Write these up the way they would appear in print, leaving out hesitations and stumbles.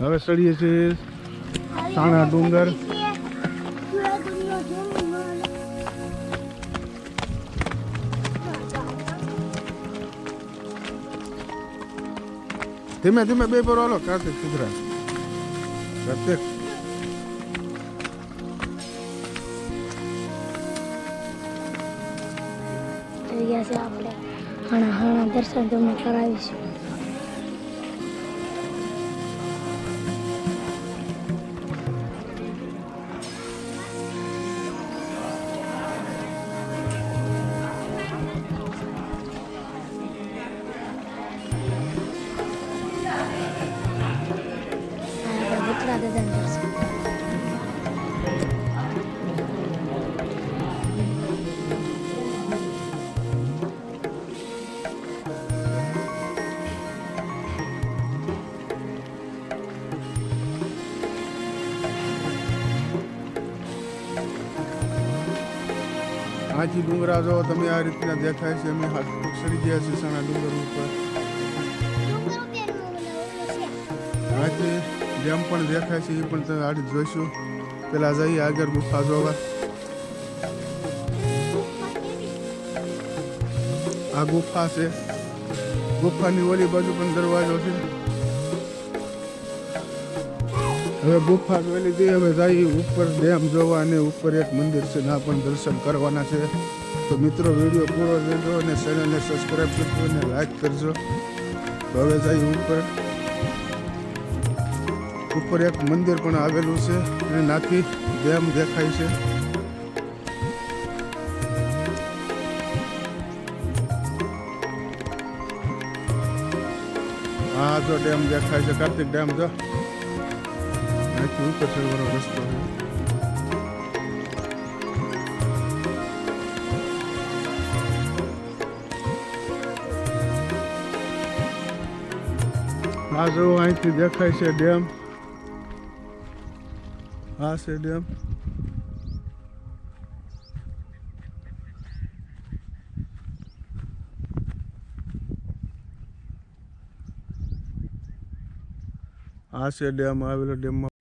હવે ચડીએ છીએ સાણા ડુંગર. ધીમે ધીમે બે પર હાલો. કાર્તિક સુધરા. કાર્તિક આપણે હાણા દર્શન તમને કરાવીશું. બુતરા દાદાનું દર્શન. આજી ડુંગરા જો તમે આ રીતના દેખાય છે. અમે ચડી ગયા છીએ સાણા ડુંગર ઉપર. આથી ડેમ પણ દેખાય છે, એ પણ તમે આડી જોઈશું. પેલા જઈએ આગળ ગુફા જોવા. આ ગુફા છે. ગુફાની ઓલી બાજુ પણ દરવાજો છે. હવે ગુફા જોઈ લીધી. હવે જઈએ ઉપર ડેમ જોવા અને ઉપર એક મંદિર છે, ના પણ દર્શન કરવાના છે. તો મિત્રો વિડીયો પૂરો જોજો અને ચેનલને સબસ્ક્રાઈબ કરજો અને લાઈક કરજો. તો હવે જઈએ ઉપર. ઉપર એક મંદિર પણ આવેલું છે અને નાથી ડેમ દેખાય છે. હા જો ડેમ દેખાય છે. કાર્તિક ડેમ જો ઉપર ચડવાનો રસ્તો છે. આ જો અહીંથી દેખાય છે ડેમ. આ છે ડેમ. આ છે ડેમ આવેલો. ડેમમાં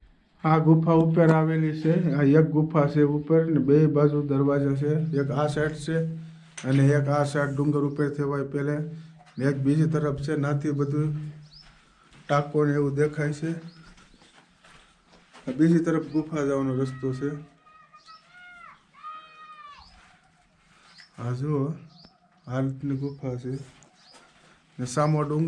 આ ગુફા ઉપર આવેલી છે. આ એક ગુફા છે ઉપર ને બે બાજુ દરવાજા છે. એક આ સાઈડ છે અને એક આ સાઈડ ડુંગર ઉપર થવાય પહેલે. એક બીજી તરફ છે. નાથી બધું ટાંકો ને એવું દેખાય છે. બીજી તરફ ગુફા જવાનો રસ્તો છે. આ જુઓ આ રીતની ગુફા છે ને સામો ડુંગર.